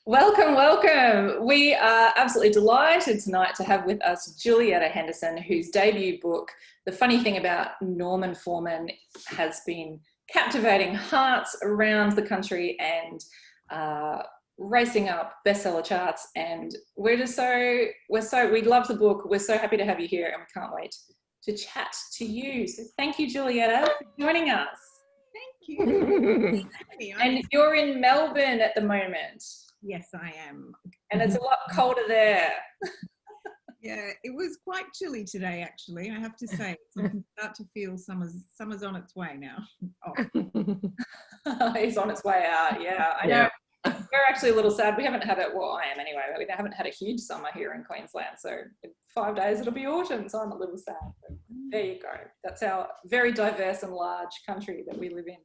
Welcome, welcome. We are absolutely delighted tonight to have with us Julietta Henderson, whose debut book, The Funny Thing About Norman Foreman, has been captivating hearts around the country and racing up bestseller charts. And we love the book. We're so happy to have you here and we can't wait to chat to you. So thank you, Julietta, for joining us. Thank you. And you're in Melbourne at the moment. Yes, I am. And it's a lot colder there. Yeah, it was quite chilly today, actually, I have to say. So I can start to feel summer's on its way now. Oh. It's on its way out, yeah. I know. We're actually a little sad. We haven't had it, well, I am anyway, but we haven't had a huge summer here in Queensland. So in 5 days it'll be autumn, so I'm a little sad. But there you go. That's our very diverse and large country that we live in.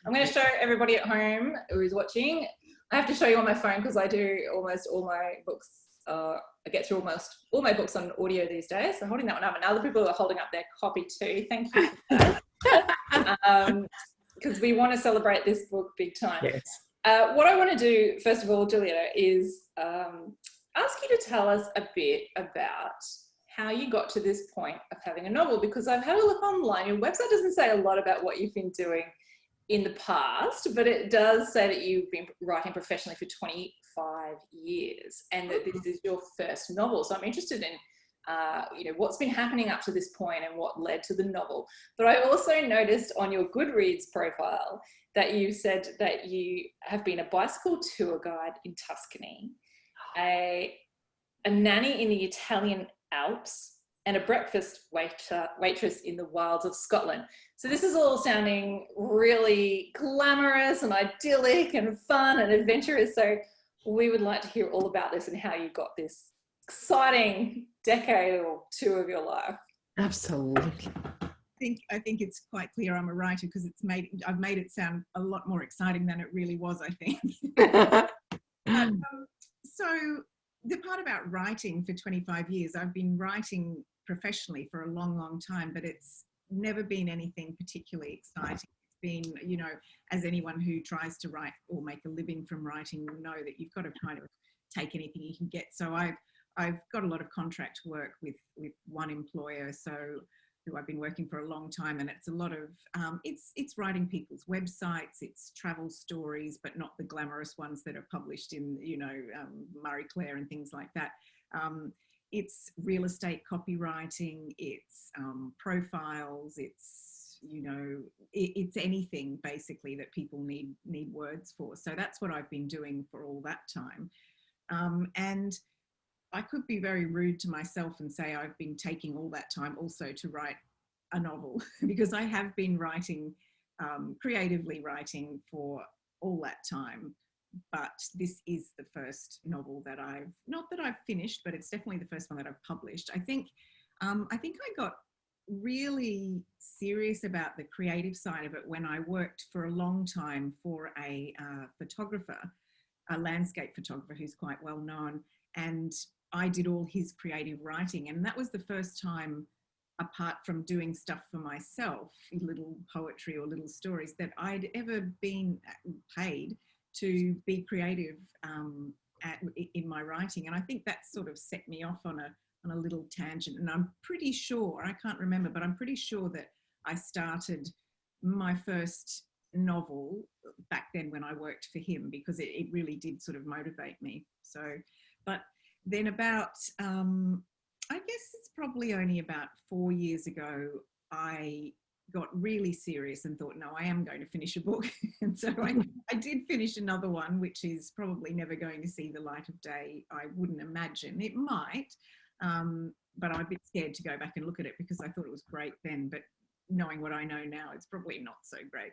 I'm going to show everybody at home who is watching. I have to show you on my phone because I do almost all my books. I get through almost all my books on audio these days. So holding that one up, and other people are holding up their copy too. Thank you for that. Because we want to celebrate this book big time. Yes. What I want to do, first of all, Julietta, is ask you to tell us a bit about how you got to this point of having a novel, because I've had a look online. Your website doesn't say a lot about what you've been doing in the past, but it does say that you've been writing professionally for 25 years and that this is your first novel. So I'm interested in what's been happening up to this point and what led to the novel. But I also noticed on your Goodreads profile that you said that you have been a bicycle tour guide in Tuscany, a nanny in the Italian Alps, and a breakfast waitress in the wilds of Scotland. So this is all sounding really glamorous and idyllic and fun and adventurous. So we would like to hear all about this and how you got this exciting decade or two of your life. Absolutely. I think it's quite clear I'm a writer because I've made it sound a lot more exciting than it really was, I think. So the part about writing for 25 years, I've been writing professionally for a long, long time, but it's never been anything particularly exciting. It's been, as anyone who tries to write or make a living from writing will know, that you've got to kind of take anything you can get. So I've got a lot of contract work with one employer, who I've been working for a long time, and it's a lot of it's writing people's websites, it's travel stories, but not the glamorous ones that are published in Marie Claire and things like that. It's real estate copywriting, it's profiles, it's it's anything basically that people need words for. So that's what I've been doing for all that time, and I could be very rude to myself and say I've been taking all that time also to write a novel because I have been writing, creatively writing for all that time. But this is the first novel that not that I've finished, but it's definitely the first one that I've published. I think I got really serious about the creative side of it when I worked for a long time for a photographer, a landscape photographer who's quite well known. And I did all his creative writing. And that was the first time, apart from doing stuff for myself, little poetry or little stories, that I'd ever been paid to be creative in my writing. And I think that sort of set me off on a little tangent. And I'm pretty sure, I can't remember, but I'm pretty sure that I started my first novel back then when I worked for him, because it really did sort of motivate me. So, but then about, I guess it's probably only about 4 years ago, I got really serious and thought, no, I am going to finish a book. And so I did finish another one, which is probably never going to see the light of day. I wouldn't imagine. It might, but I'm a bit scared to go back and look at it because I thought it was great then, but knowing what I know now, it's probably not so great.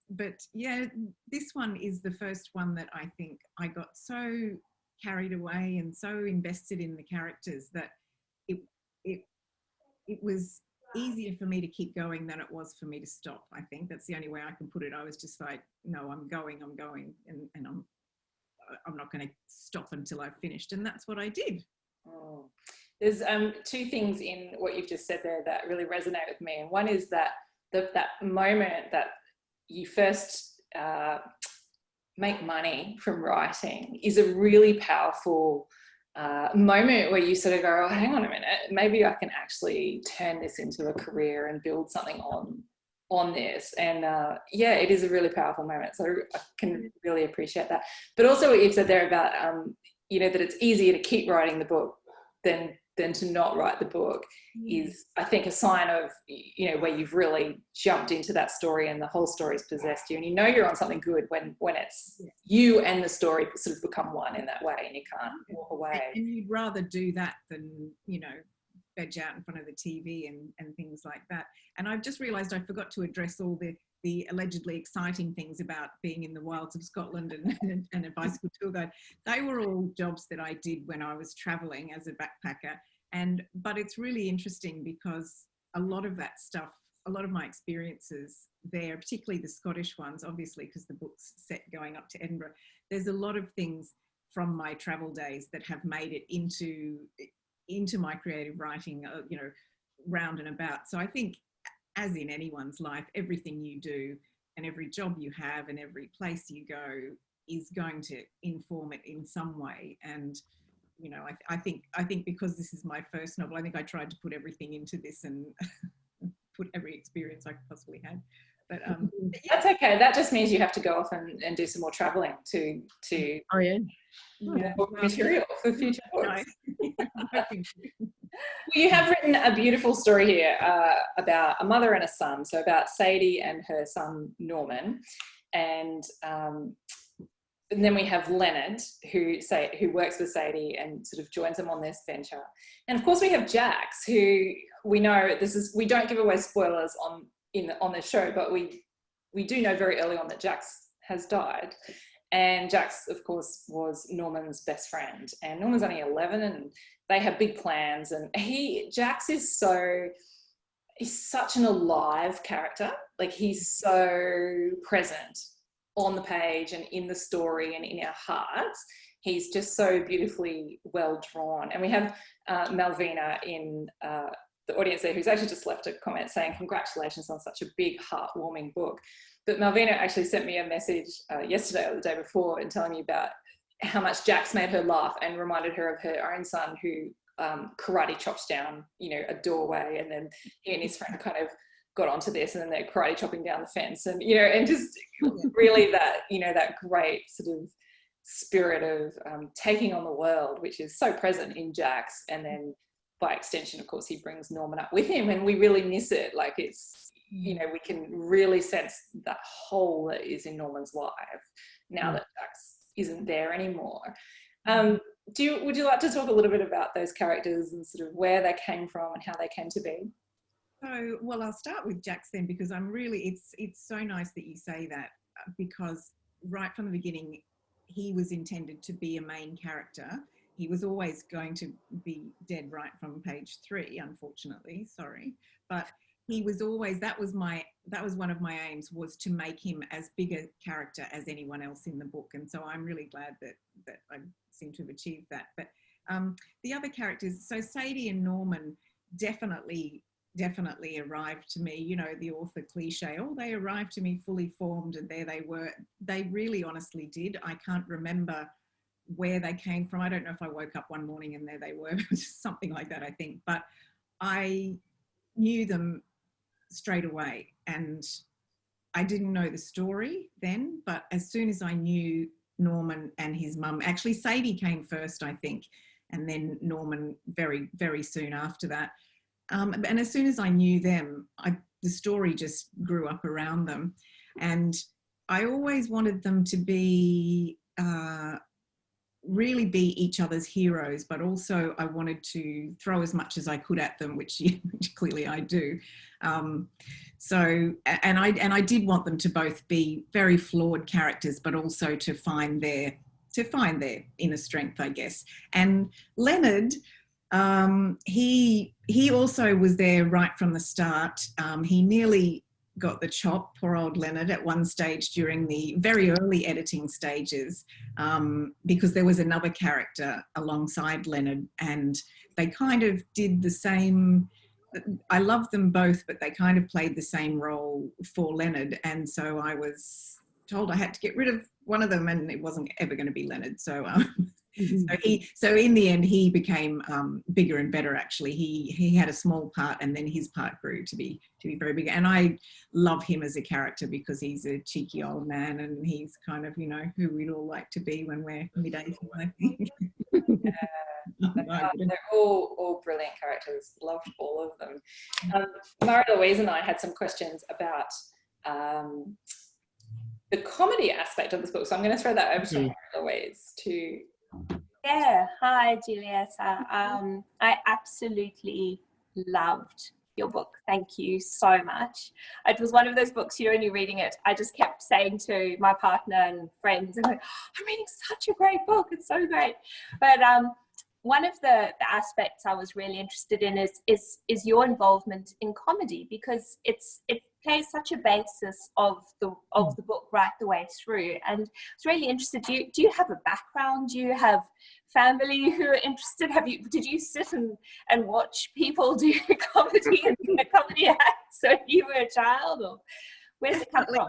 But yeah, this one is the first one that I think I got so carried away and so invested in the characters that it was easier for me to keep going than it was for me to stop. I think that's the only way I can put it. I was just like, no, I'm going, and I'm not going to stop until I've finished. And that's what I did. Oh. There's two things in what you've just said there that really resonate with me. And one is that that moment that you first make money from writing is a really powerful moment where you sort of go, oh, hang on a minute, maybe I can actually turn this into a career and build something on this. And yeah, it is a really powerful moment. So I can really appreciate that. But also what you said there about, you know, that it's easier to keep writing the book than to not write the book is, I think, a sign of, you know, where you've really jumped into that story and the whole story's possessed you, and you know you're on something good when it's you and the story sort of become one in that way, and you can't walk away. And you'd rather do that than, you know, veg out in front of the TV and things like that. And I've just realised I forgot to address all the allegedly exciting things about being in the wilds of Scotland and a bicycle tour guide. They were all jobs that I did when I was travelling as a backpacker. But it's really interesting because a lot of that stuff, a lot of my experiences there, particularly the Scottish ones, obviously because the book's set going up to Edinburgh, there's a lot of things from my travel days that have made it into my creative writing, you know, round and about. So I think, as in anyone's life, everything you do and every job you have and every place you go is going to inform it in some way. And, you know, I think because this is my first novel, I think I tried to put everything into this and put every experience I could possibly have. But that's okay. That just means you have to go off and do some more traveling to oh yeah, material for future books. You have written a beautiful story here about a mother and a son, so about Sadie and her son Norman, and then we have Leonard who works with Sadie and sort of joins them on this venture, and of course we have Jax, who we know we don't give away spoilers on the show, but we do know very early on that Jax has died. And Jax, of course, was Norman's best friend. And Norman's only 11 and they have big plans. And Jax is such an alive character. Like, he's so present on the page and in the story and in our hearts. He's just so beautifully well drawn. And we have Malvina in the audience there, who's actually just left a comment saying, congratulations on such a big, heartwarming book. But Malvina actually sent me a message yesterday or the day before and telling me about how much Jax made her laugh and reminded her of her own son, who karate chops down, you know, a doorway, and then he and his friend kind of got onto this, and then they're karate chopping down the fence, and, you know, and just really that, you know, that great sort of spirit of taking on the world, which is so present in Jax. And then by extension, of course, he brings Norman up with him, and we really miss it. Like, it's, you know, we can really sense that hole that is in Norman's life now that Jax isn't there anymore. Would you like to talk a little bit about those characters and sort of where they came from and how they came to be? So, well, I'll start with Jax then, because it's so nice that you say that, because right from the beginning, he was intended to be a main character. He was always going to be dead right from page 3, unfortunately, sorry. But he was always, that was one of my aims, was to make him as big a character as anyone else in the book. And so I'm really glad that I seem to have achieved that. But the other characters, so Sadie and Norman definitely arrived to me, you know, the author cliche, they arrived to me fully formed, and there they were. They really honestly did. I can't remember where they came from. I don't know if I woke up one morning and there they were, something like that, I think. But I knew them straight away, and I didn't know the story then, but as soon as I knew Norman and his mum, actually Sadie came first, I think, and then Norman very, very soon after that. And as soon as I knew them, the story just grew up around them. And I always wanted them to be, really be each other's heroes, but also I wanted to throw as much as I could at them, which clearly I do. So, and I did want them to both be very flawed characters, but also to find their inner strength, I guess. And Leonard, he also was there right from the start. He nearly got the chop, poor old Leonard, at one stage during the very early editing stages, because there was another character alongside Leonard, and they kind of did the same. I loved them both, but they kind of played the same role for Leonard, and so I was told I had to get rid of one of them, and it wasn't ever going to be Leonard. So so in the end, he became bigger and better. Actually, he had a small part, and then his part grew to be very big. And I love him as a character because he's a cheeky old man, and he's kind of, you know, who we'd all like to be when we're mid-80s, I think. They're all brilliant characters. Loved all of them. Marie-Louise and I had some questions about the comedy aspect of this book, so I'm going to throw that over to Marie-Louise to. Yeah, hi Julietta. I absolutely loved your book. Thank you so much. It was one of those books, you're only reading it, I just kept saying to my partner and friends, I'm reading such a great book, it's so great. But one of the aspects I was really interested in is your involvement in comedy, because it plays such a basis of the book right the way through. And I was really interested, do you have a background? Do you have family who are interested? Did you sit and watch people do comedy and be a comedy act when you were a child, or where's it come from?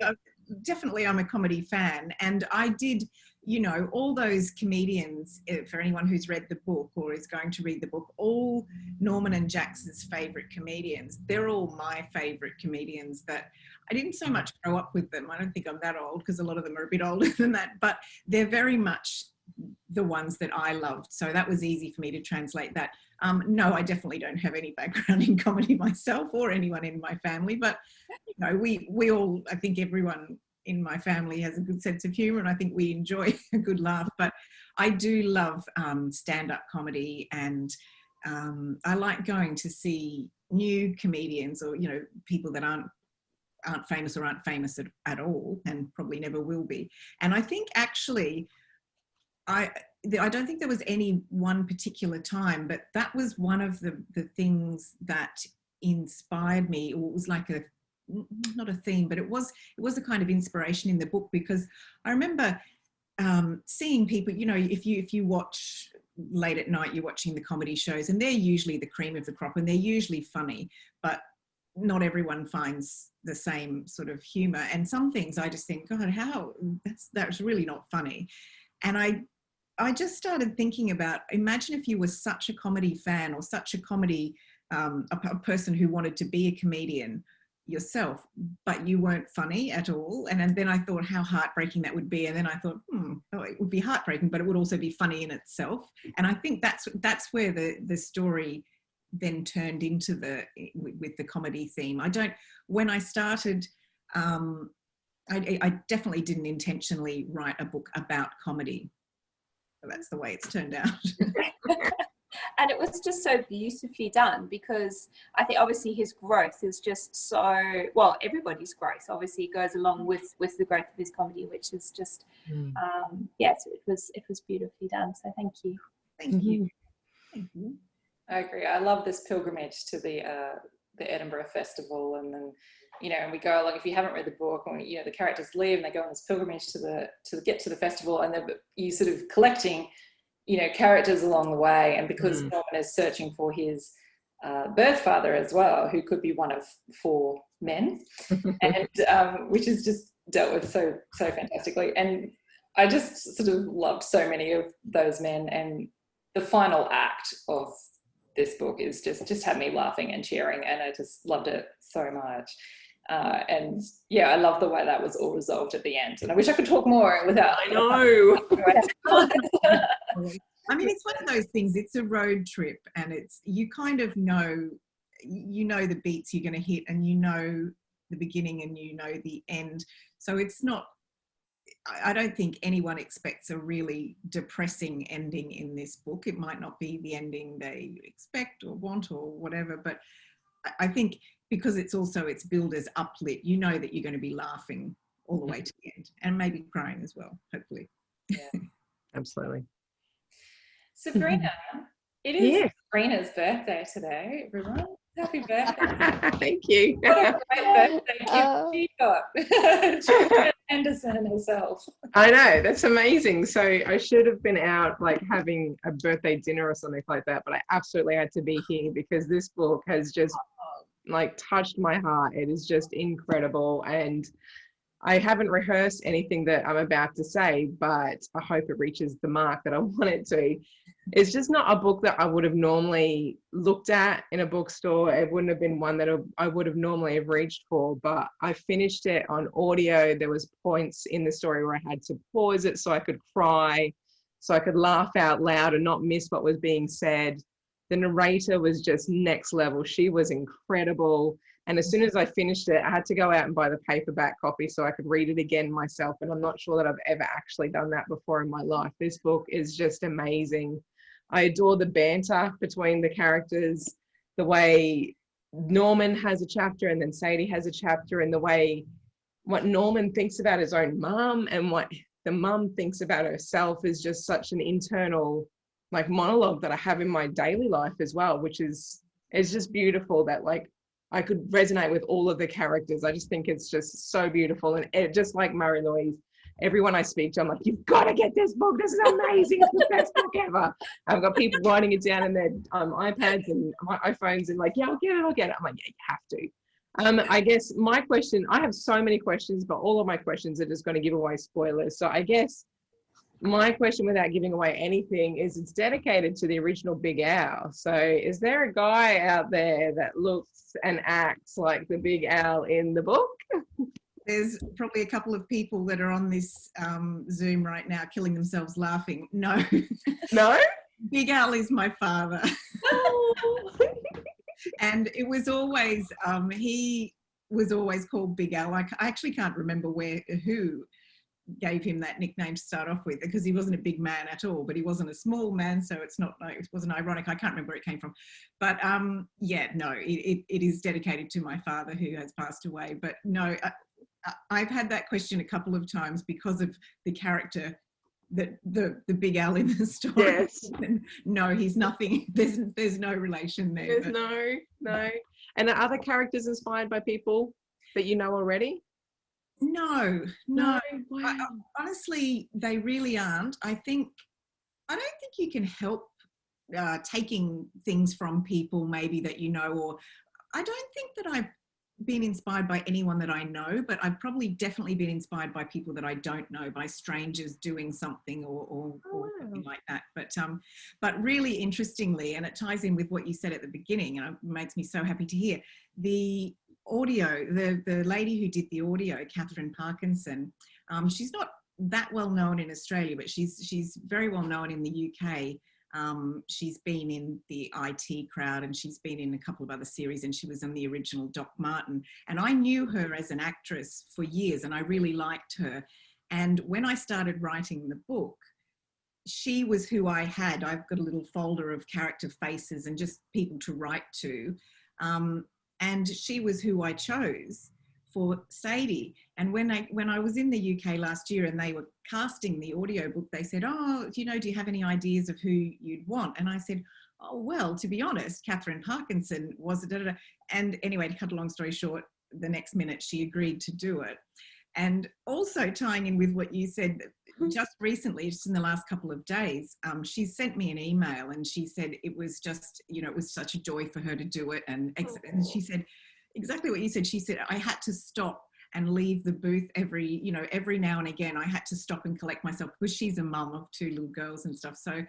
Definitely, I'm a comedy fan, and I did, you know, all those comedians, for anyone who's read the book or is going to read the book, all Norman and Jax's favourite comedians, they're all my favourite comedians. That I didn't so much grow up with them. I don't think I'm that old, because a lot of them are a bit older than that, but they're very much the ones that I loved. So that was easy for me to translate that. No, I definitely don't have any background in comedy myself or anyone in my family, but you know, we all, I think everyone in my family has a good sense of humour, and I think we enjoy a good laugh. But I do love stand-up comedy, and I like going to see new comedians, or, you know, people that aren't famous or aren't famous at all, and probably never will be. And I think actually, I don't think there was any one particular time, but that was one of the things that inspired me, or it was like not a theme, but it was a kind of inspiration in the book, because I remember seeing people, you know, if you watch late at night, you're watching the comedy shows, and they're usually the cream of the crop, and they're usually funny, but not everyone finds the same sort of humour. And some things I just think, God, that's really not funny. And I just started thinking about, imagine if you were such a comedy fan, or such a comedy, a person who wanted to be a comedian yourself, but you weren't funny at all. And then I thought how heartbreaking that would be. And then I thought, it would be heartbreaking, but it would also be funny in itself. And I think that's where the story then turned into with the comedy theme. When I started, I definitely didn't intentionally write a book about comedy. So that's the way it's turned out. And it was just so beautifully done, because I think obviously his growth is just so, well, everybody's growth obviously goes along with the growth of his comedy, which is just, so it was beautifully done. So thank you. Thank you. Thank you. I agree. I love this pilgrimage to the Edinburgh Festival, and then, you know, and we go along. If you haven't read the book, and you know, the characters leave and they go on this pilgrimage to get to the festival, and you sort of collecting, you know, characters along the way. And because Norman is searching for his birth father as well, who could be one of 4 men, and which is just dealt with so fantastically. And I just sort of loved so many of those men, and the final act of this book is just had me laughing and cheering, and I just loved it so much. And yeah, I love the way that was all resolved at the end. And I wish I could talk more without. I know. I mean, it's one of those things. It's a road trip, and you kind of know, the beats you're going to hit, and you know the beginning and you know the end. So it's not. I don't think anyone expects a really depressing ending in this book. It might not be the ending they expect or want or whatever, but I think because it's billed as uplit, you know that you're going to be laughing all the way to the end, and maybe crying as well, hopefully. Yeah. Absolutely. Sabrina, it is Sabrina's birthday today, everyone. Happy birthday. Thank you. What a great birthday gift she got. Julietta Henderson herself. I know, that's amazing. So I should have been out like having a birthday dinner or something like that, but I absolutely had to be here because this book has just like touched my heart. It is just incredible. And I haven't rehearsed anything that I'm about to say, but I hope it reaches the mark that I want it to. It's just not a book that I would have normally looked at in a bookstore. It wouldn't have been one that I would have normally have reached for, but I finished it on audio. There was points in the story where I had to pause it so I could cry, so I could laugh out loud and not miss what was being said. The narrator was just next level. She was incredible. And as soon as I finished it, I had to go out and buy the paperback copy so I could read it again myself. And I'm not sure that I've ever actually done that before in my life. This book is just amazing. I adore the banter between the characters, the way Norman has a chapter and then Sadie has a chapter, and the way what Norman thinks about his own mum and what the mum thinks about herself is just such an internal like monologue that I have in my daily life as well, which is just beautiful that like I could resonate with all of the characters. I just think it's just so beautiful. And it, just like Marie-Louise, everyone I speak to, I'm like, you've got to get this book. This is amazing. It's the best book ever. I've got people writing it down in their iPads and my iPhones and like, yeah, I'll get it. I'm like, yeah, you have to. I guess my question, I have so many questions, but all of my questions are just going to give away spoilers. So I guess my question, without giving away anything, is it's dedicated to the original Big Owl. So is there a guy out there that looks and acts like the Big Owl in the book? There's probably a couple of people that are on this Zoom right now killing themselves laughing. No. No? Big Owl is my father. And it was always, he was always called Big Owl. I actually can't remember who gave him that nickname to start off with, because he wasn't a big man at all, but he wasn't a small man, so it wasn't ironic. I can't remember where it came from, but yeah, no, it is dedicated to my father who has passed away. But no, I've had that question a couple of times because of the character, that the Big Owl in the story. Yes. No, he's nothing. There's no relation there. There's no. And are other characters inspired by people that you know already? No. Wow. Honestly, they really aren't. I don't think you can help taking things from people maybe that you know, or I don't think that I've been inspired by anyone that I know, but I've probably definitely been inspired by people that I don't know, by strangers doing something or something like that. But really interestingly, and it ties in with what you said at the beginning, and it makes me so happy to hear, the audio, the lady who did the audio, Catherine Parkinson, she's not that well known in Australia, but she's very well known in the UK. She's been in the IT Crowd, and she's been in a couple of other series, and she was in the original Doc Martin. And I knew her as an actress for years, and I really liked her. And when I started writing the book, she was who I had. I've got a little folder of character faces and just people to write to. And she was who I chose for Sadie. And when I was in the UK last year and they were casting the audiobook, they said, oh, do you have any ideas of who you'd want? And I said, oh, well, to be honest, Catherine Parkinson was a And anyway, to cut a long story short, the next minute she agreed to do it. And also tying in with what you said, just recently, just in the last couple of days, she sent me an email and she said it was just, it was such a joy for her to do it. And she said exactly what you said. She said, I had to stop and leave the booth every now and again. I had to stop and collect myself, because she's a mum of 2 little girls and stuff. So,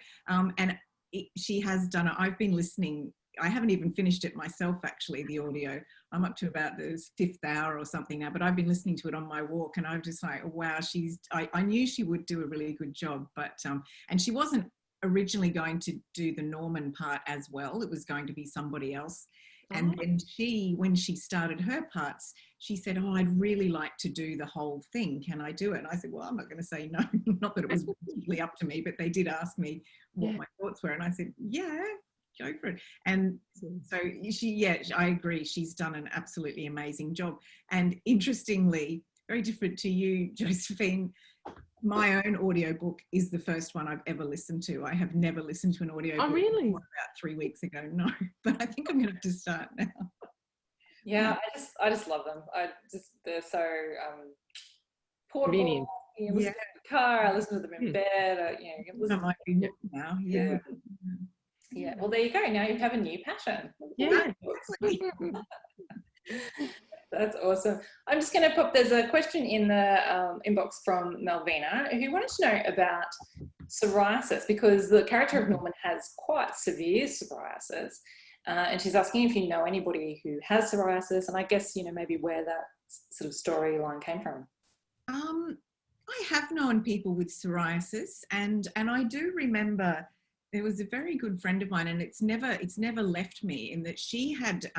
she has done it. I've been listening. I haven't even finished it myself, actually, the audio. I'm up to about the 5th hour or something now, but I've been listening to it on my walk, and I'm just like, wow, I knew she would do a really good job, but, and she wasn't originally going to do the Norman part as well. It was going to be somebody else. And then when she started her parts, she said, oh, I'd really like to do the whole thing. Can I do it? And I said, well, I'm not going to say no. Not that it was particularly up to me, but they did ask me what my thoughts were. And I said, yeah, go for it. And so I agree. She's done an absolutely amazing job. And interestingly, very different to you, Josephine, my own audiobook is the first one I've ever listened to. I have never listened to an audiobook. Oh, really? About 3 weeks ago. No, but I think I'm going to have to start now. Yeah, I just love them. They're so portable. Convenient. You can listen to them in the car. I listen to them in bed. You can listen. I might be more now. Yeah. Yeah. Well, there you go. Now you have a new passion. Yeah. That's awesome. I'm just going to pop, there's a question in the inbox from Malvina who wanted to know about psoriasis, because the character of Norman has quite severe psoriasis. And she's asking if you know anybody who has psoriasis, and I guess, you know, maybe where that sort of storyline came from. I have known people with psoriasis, and I do remember there was a very good friend of mine, and it's never left me, in that she had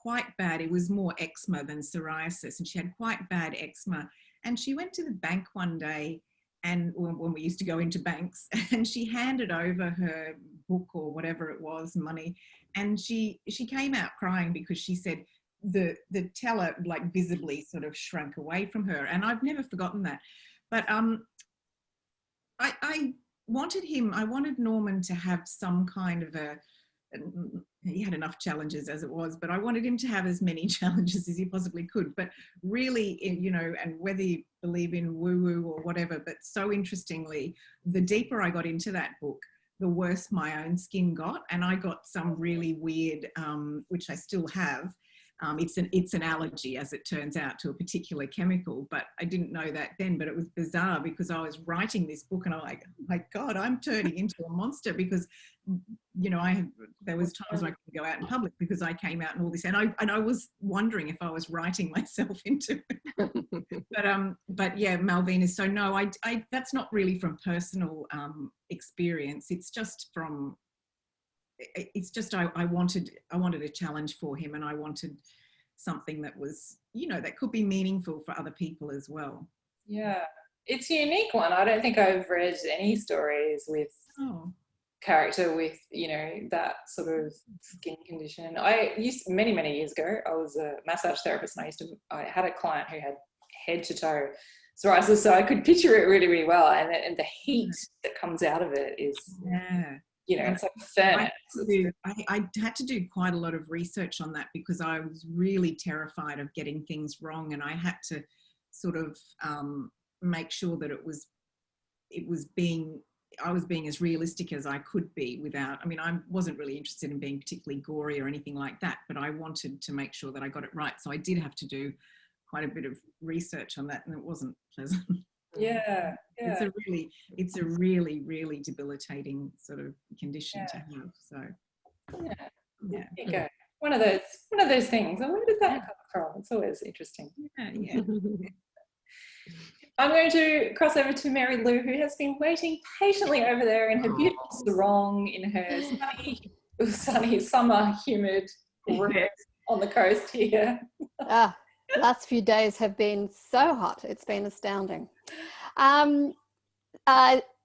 quite bad, it was more eczema than psoriasis, and she had quite bad eczema, and she went to the bank one day, and when we used to go into banks, and she handed over her book or whatever it was, money, and she came out crying because she said the teller like visibly sort of shrank away from her, and I've never forgotten that. But I wanted Norman to have some kind of he had enough challenges as it was, but I wanted him to have as many challenges as he possibly could. But really, you know, and whether you believe in woo-woo or whatever, but so interestingly, the deeper I got into that book, the worse my own skin got. And I got some really weird, which I still have. It's an allergy, as it turns out, to a particular chemical, but I didn't know that then. But it was bizarre because I was writing this book and I'm like, oh my God, I'm turning into a monster, because, you know, there was times when I couldn't go out in public because I came out and all this, and I was wondering if I was writing myself into it. But yeah, Malvina. So no, I that's not really from personal experience. It's just from. It's just I wanted a challenge for him, and I wanted something that was, you know, that could be meaningful for other people as well. Yeah, it's a unique one. I don't think I've read any stories with character with, you know, that sort of skin condition. I used, many years ago, I was a massage therapist, and I had a client who had head to toe psoriasis, so I could picture it really well, and the heat that comes out of it is you know, it's like a furnace. I had to do quite a lot of research on that because I was really terrified of getting things wrong, and I had to sort of make sure that I was being as realistic as I could be without, I mean, I wasn't really interested in being particularly gory or anything like that, but I wanted to make sure that I got it right. So I did have to do quite a bit of research on that, and it wasn't pleasant. Yeah. It's a really debilitating sort of condition to have. So there you go. One of those things. And where did that come from? It's always interesting. Yeah. I'm going to cross over to Mary Lou, who has been waiting patiently over there in her beautiful sarong, in her sunny summer humid room on the coast here. Last few days have been so hot. It's been astounding.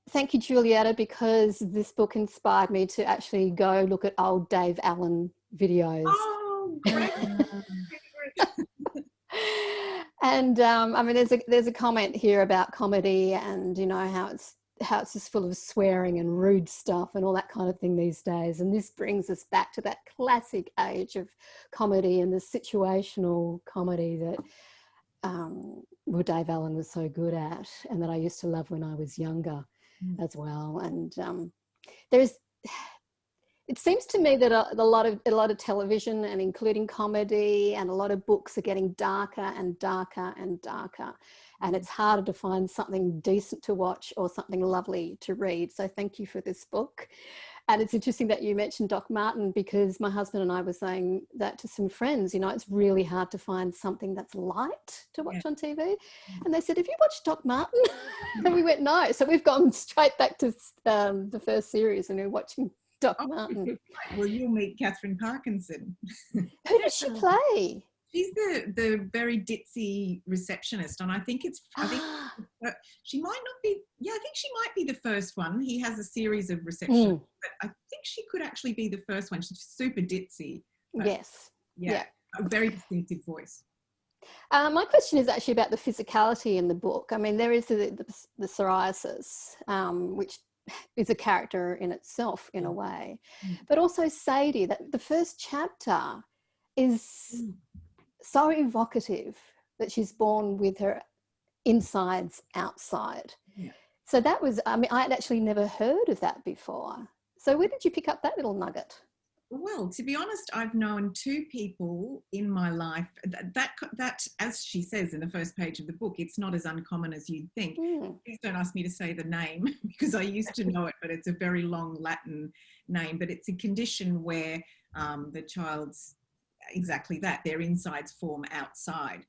Thank you, Julietta, because this book inspired me to actually go look at old Dave Allen videos. Oh, great. And I mean, there's a comment here about comedy, and you know how it's just full of swearing and rude stuff and all that kind of thing these days. And this brings us back to that classic age of comedy and the situational comedy that Dave Allen was so good at, and that I used to love when I was younger as well. And it seems to me that a lot of television, and including comedy, and a lot of books are getting darker and darker and darker, and it's harder to find something decent to watch or something lovely to read. So thank you for this book. And it's interesting that you mentioned Doc Martin, because my husband and I were saying that to some friends, you know, it's really hard to find something that's light to watch on TV. And they said, have you watched Doc Martin? And we went, no. So we've gone straight back to the first series, and we're watching Doc Martin. Well, you'll meet Catherine Parkinson. Who does she play? She's the very ditzy receptionist, and I think she might not be. Yeah, I think she might be the first one. He has a series of receptionists, but I think she could actually be the first one. She's super ditzy. Yes. Yeah, a very distinctive voice. My question is actually about the physicality in the book. I mean, there is the psoriasis, which is a character in itself in a way, but also Sadie. That the first chapter is so evocative, that she's born with her insides outside. So that was, I mean, I had actually never heard of that before. So where did you pick up that little nugget? Well, to be honest, I've known two people in my life that, as she says in the first page of the book, it's not as uncommon as you'd think. Please don't ask me to say the name because I used to know it, but it's a very long Latin name. But it's a condition where the child's exactly that, their insides form outside.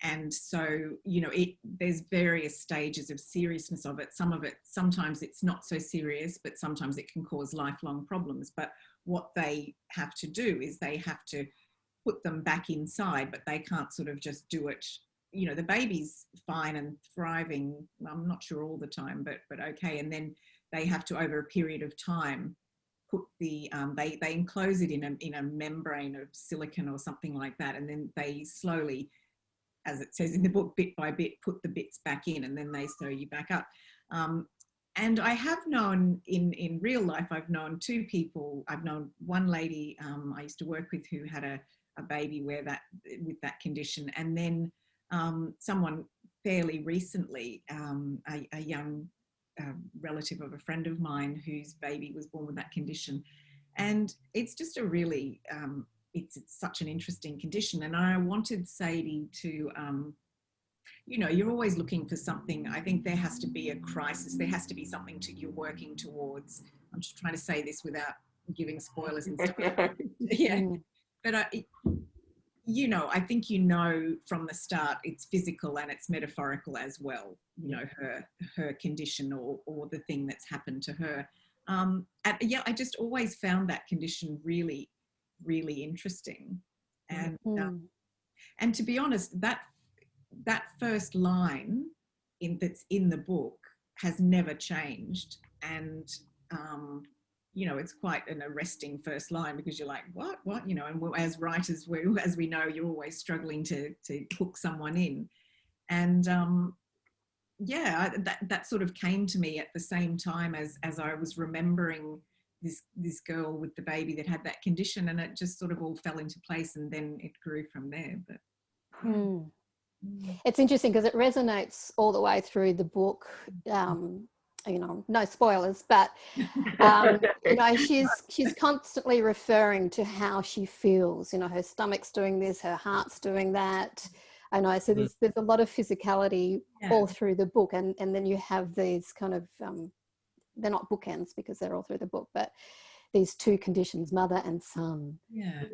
And so, you know, there's various stages of seriousness of it. Sometimes it's not so serious, but sometimes it can cause lifelong problems. But what they have to do is they have to put them back inside, but they can't sort of just do it. You know, the baby's fine and thriving, I'm not sure all the time, but okay. And then they have to, over a period of time, put the, they enclose it in a membrane of silicone or something like that. And then they slowly, as it says in the book, bit by bit, put the bits back in, and then they sew you back up. And I have known in real life, I've known two people. I've known one lady I used to work with who had a baby with that condition. And then someone fairly recently, a young relative of a friend of mine whose baby was born with that condition. And it's just a really, it's such an interesting condition. And I wanted Sadie to, you know, you're always looking for something. I think there has to be a crisis. There has to be something you're working towards. I'm just trying to say this without giving spoilers and stuff. Yeah. But, you know, I think, you know, from the start, it's physical and it's metaphorical as well. You know, her condition or the thing that's happened to her. Yeah, I just always found that condition really, really interesting. And to be honest, that first line that's in the book has never changed. And, you know, it's quite an arresting first line because you're like, what, you know, and as writers, as we know, you're always struggling to hook someone in. And, yeah, that sort of came to me at the same time as I was remembering this girl with the baby that had that condition, and it just sort of all fell into place, and then it grew from there. But it's interesting because it resonates all the way through the book. You know, no spoilers, but you know, she's constantly referring to how she feels. You know, her stomach's doing this, her heart's doing that. I know. So there's a lot of physicality all through the book, and then you have these kind of they're not bookends because they're all through the book, but these two conditions, mother and son,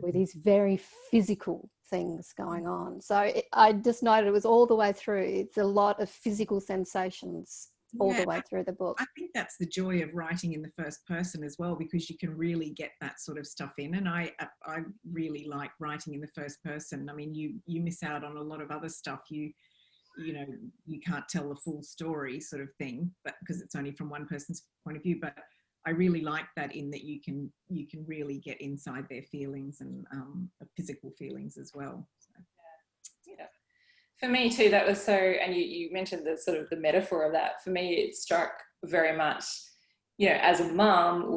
with these very physical things going on. So I just noted it was all the way through. It's a lot of physical sensations all the way through the book. I think that's the joy of writing in the first person as well, because you can really get that sort of stuff in. And I really like writing in the first person. I mean, you miss out on a lot of other stuff. You know, you can't tell the full story sort of thing, but because it's only from one person's point of view. But I really like that, in that you can really get inside their feelings and physical feelings as well. So. Yeah. For me too, that was so, and you mentioned the sort of the metaphor of that. For me, it struck very much, you know, as a mum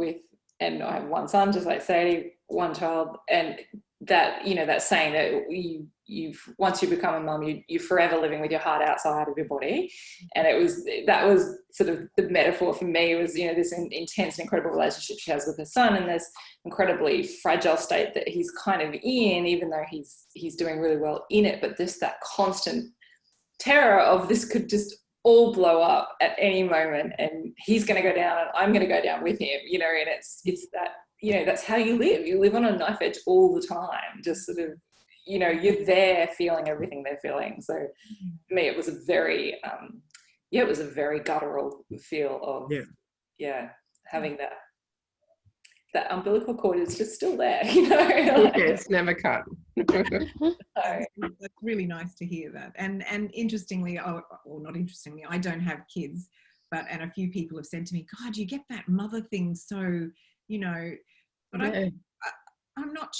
and I have one son, just like Sadie, one child, and that, you know, that saying that you've once you become a mum, you're forever living with your heart outside of your body. And that was sort of the metaphor for me, was, you know, this intense and incredible relationship she has with her son, and this incredibly fragile state that he's kind of in, even though he's doing really well in it, but just that constant terror of this could just all blow up at any moment, and he's going to go down and I'm going to go down with him, you know. And it's that, you know, that's how you live on a knife edge all the time, just sort of, you know, you're there feeling everything they're feeling. So for me, it was a very it was a very guttural feel of having that umbilical cord is just still there, you know. Like, it's never cut. That's really nice to hear that. And interestingly, or not interestingly, I don't have kids, and a few people have said to me, God, you get that mother thing so, you know, but I'm not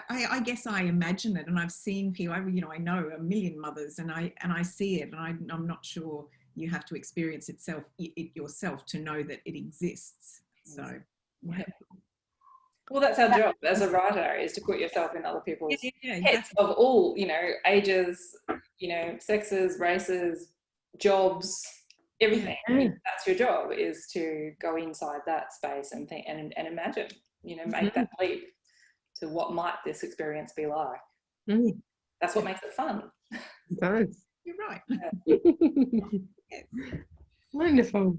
I guess I imagine it, and I've seen people, you know, I know a million mothers, and I see it, and I'm not sure you have to experience it yourself to know that it exists. So yeah. Well, that's our job as a writer, is to put yourself in other people's heads of all, you know, ages, you know, sexes, races, jobs, everything. That's your job, is to go inside that space and think and imagine. you know, make that leap to what might this experience be like. That's what makes it fun. It does. You're right. Wonderful.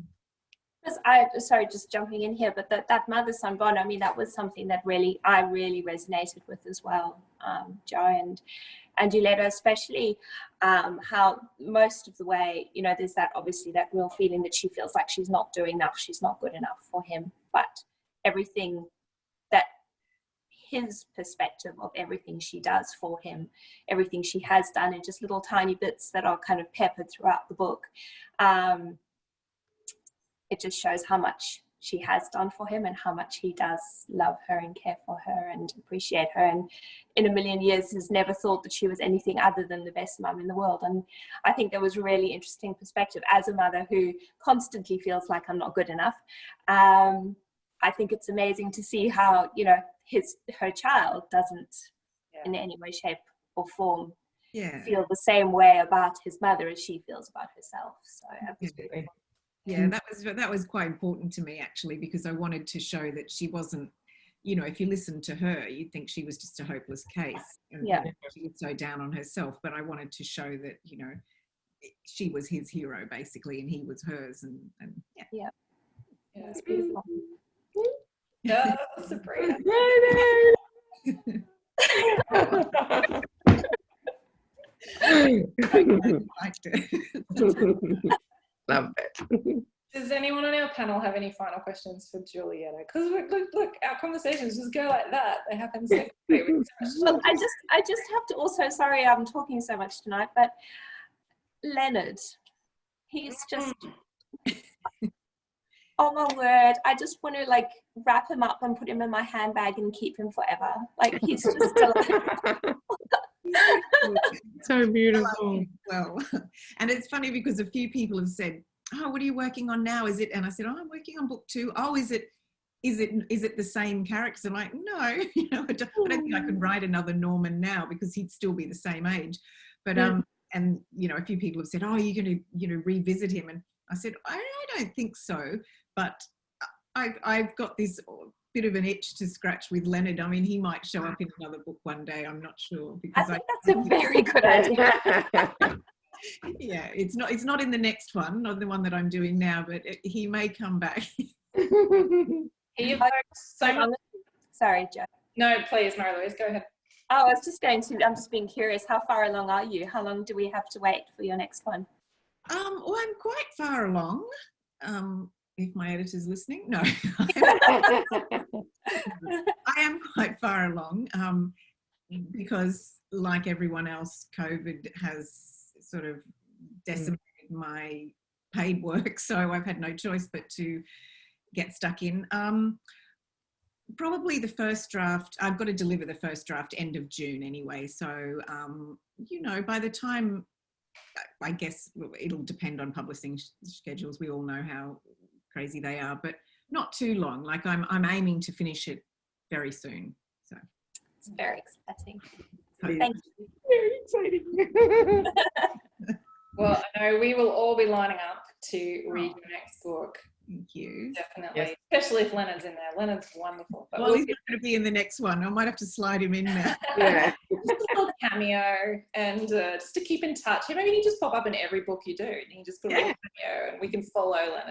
Sorry, just jumping in here, but that mother-son bond, I mean, that was something that I really resonated with as well, Joe and Julietta, especially how most of the way, you know, there's that obviously that real feeling that she feels like she's not doing enough, she's not good enough for him, but everything that his perspective of everything she does for him, everything she has done in just little tiny bits that are kind of peppered throughout the book, it just shows how much she has done for him and how much he does love her and care for her and appreciate her, and in a million years has never thought that she was anything other than the best mum in the world. And I think that was a really interesting perspective as a mother who constantly feels like I'm not good enough. I think it's amazing to see how, you know, her child doesn't in any way, shape or form feel the same way about his mother as she feels about herself. So that was beautiful. Yeah, that was quite important to me, actually, because I wanted to show that she wasn't, you know, if you listen to her, you'd think she was just a hopeless case. And she was so down on herself. But I wanted to show that, you know, she was his hero, basically, and he was hers. And It's beautiful. Oh, Sabrina. liked it. Love it. Does anyone on our panel have any final questions for Julietta? Because look, our conversations just go like that. They happen so quickly. Well, I just have to also, sorry, I'm talking so much tonight, but Leonard, he's just, oh my word, I just want to like wrap him up and put him in my handbag and keep him forever. Like he's just so beautiful. Well, and it's funny because a few people have said, "Oh, what are you working on now? Is it?" And I said, "Oh, I'm working on book 2. Oh, is it the same character?" I'm like, "No, you know, I don't think I could write another Norman now because he'd still be the same age." But and you know, a few people have said, "Oh, you're going to, you know, revisit him?" And I said, I don't think so, but I've got this bit of an itch to scratch with Leonard. I mean, he might show up in another book one day. I'm not sure, because I think that's a very good idea. Yeah, it's not in the next one, not the one that I'm doing now, but he may come back. So much. Sorry, Jo. No, please, Mary-Louise, go ahead. Oh, I'm just being curious. How far along are you? How long do we have to wait for your next one? Well, I'm quite far along. If my editor's listening, no. I am quite far along because, like everyone else, COVID has sort of decimated my paid work, so I've had no choice but to get stuck in. Probably the first draft, I've got to deliver the first draft end of June anyway, so you know, by the time, I guess it'll depend on publishing schedules. We all know how crazy they are, but not too long. Like I'm aiming to finish it very soon. So it's very exciting. Thank you. Very exciting. Well, I know we will all be lining up to read your next book. Thank you. Definitely. Yes. Especially if Leonard's in there. Leonard's wonderful. But Well, he's not going to be in the next one. I might have to slide him in now. Yeah. Just a little cameo, and just to keep in touch. Maybe he just pop up in every book you do. And you can just put a little cameo, and we can follow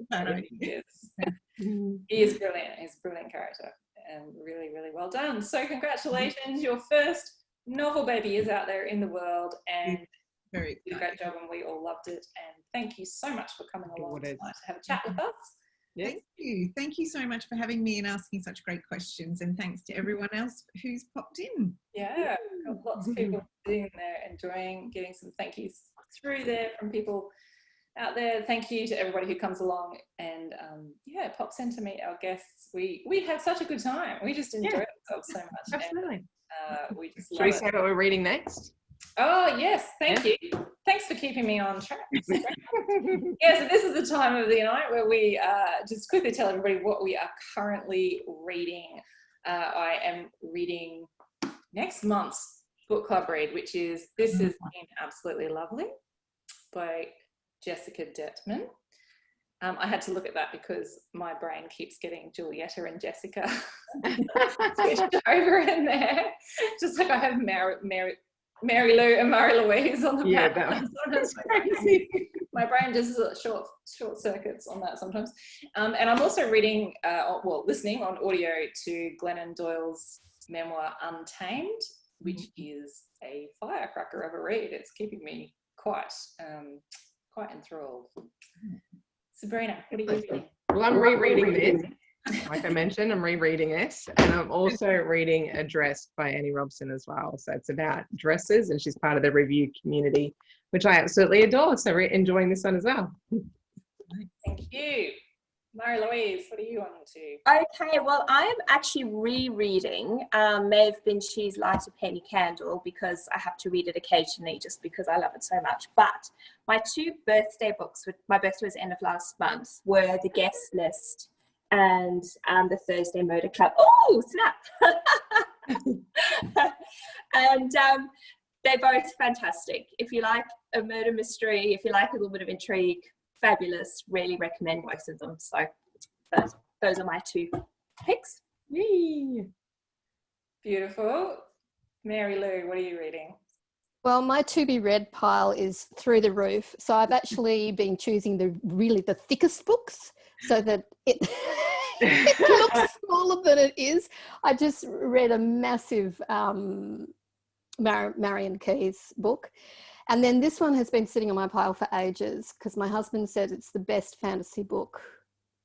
Leonard. He is brilliant. He's a brilliant character, and really, really well done. So congratulations. Your first novel baby is out there in the world, and very you did a great job, and we all loved it. And thank you so much for coming along tonight to have a chat with us. Yeah. Thank you. Thank you so much for having me and asking such great questions. And thanks to everyone else who's popped in. Yeah, got lots of people sitting there enjoying getting some thank yous through there from people out there. Thank you to everybody who comes along and pops in to meet our guests. We have such a good time. We just enjoy ourselves so much. Absolutely. And, we just Should love we say what we're reading next? Oh yes, thank you. Thanks for keeping me on track. Yeah, so this is the time of the night where we just quickly tell everybody what we are currently reading. I am reading next month's book club read, which is This Has Been Absolutely Lovely by Jessica Detman. I had to look at that because my brain keeps getting Julietta and Jessica switched over in there. Just like I have Mary Lou and Mary Louise on the back. That's crazy. My brain just short circuits on that sometimes. And I'm also reading, listening on audio to Glennon Doyle's memoir Untamed, which is a firecracker of a read. It's keeping me quite enthralled. Sabrina, what are you reading? Well, I'm rereading this. Like I mentioned, I'm rereading this, and I'm also reading A Dress by Annie Robson as well. So it's about dresses, and she's part of the review community, which I absolutely adore. So we're enjoying this one as well. Thank you. Mary Louise, what are you on to? Okay, well, I am actually rereading Maeve Binshie's Light a Penny Candle because I have to read it occasionally just because I love it so much. But my two birthday books, my birthday was the end of last month, were The Guest List and The Thursday Murder Club. Oh, snap! And they're both fantastic. If you like a murder mystery, if you like a little bit of intrigue, fabulous. Really recommend both of them. So those are my two picks. Yay. Beautiful. Mary Lou, what are you reading? Well, my to be read pile is through the roof. So I've actually been choosing the thickest books so that it looks smaller than it is. I just read a massive Marion Keyes book. And then this one has been sitting on my pile for ages because my husband said it's the best fantasy book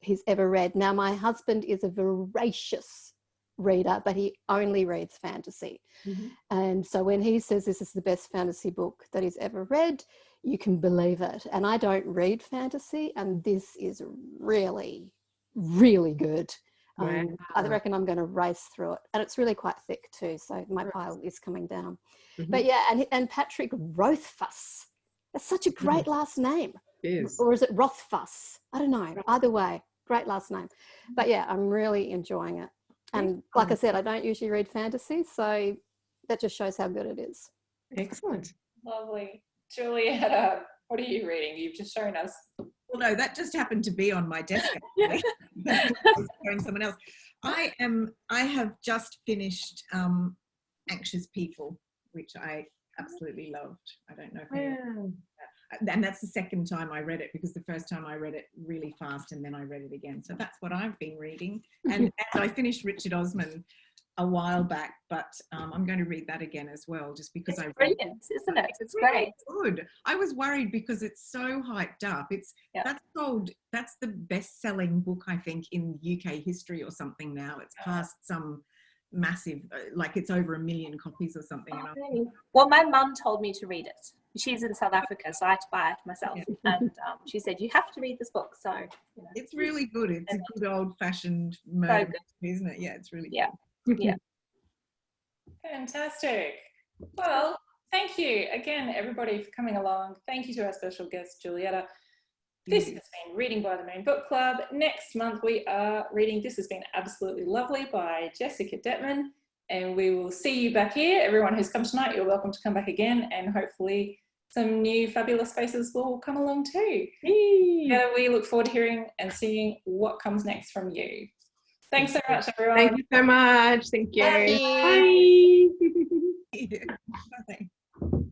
he's ever read. Now, my husband is a voracious reader, but he only reads fantasy. Mm-hmm. And so when he says this is the best fantasy book that he's ever read, you can believe it. And I don't read fantasy, and this is really, really good. Wow. I reckon I'm going to race through it, and it's really quite thick too, so my pile is coming down. Mm-hmm. But yeah, and Patrick Rothfuss, that's such a great last name. It is. Or is it Rothfuss? I don't know. Either way, great last name. But yeah, I'm really enjoying it. And like I said, I don't usually read fantasy, so that just shows how good it is. Excellent. Lovely. Julietta, what are you reading? You've just shown us. Well, no, that just happened to be on my desk. Showing someone else. I have just finished Anxious People, which I absolutely loved. I don't know if and that's the second time I read it because the first time I read it really fast and then I read it again. So that's what I've been reading. And I finished Richard Osman a while back, but I'm going to read that again as well, just because it's brilliant, isn't it? It's great. Good. I was worried because it's so hyped up. That's the best-selling book I think in UK history or something now. It's past some massive, like it's over 1 million copies or something. Oh, really? Well, my mum told me to read it. She's in South Africa, so I had to buy it myself. Yeah. And she said, you have to read this book. So it's really good. It's a good old-fashioned murder, isn't it? Yeah, it's really good. Yeah. Fantastic. Well, thank you again, everybody, for coming along. Thank you to our special guest, Julietta. This has been Reading by the Moon Book Club. Next month we are reading This Has Been Absolutely Lovely by Jessica Detman, and we will see you back here. Everyone who's come tonight, you're welcome to come back again, and hopefully some new fabulous faces will come along too. Yeah, we look forward to hearing and seeing what comes next from you. Thanks so much, everyone. Thank you so much. Thank you. Bye. Bye.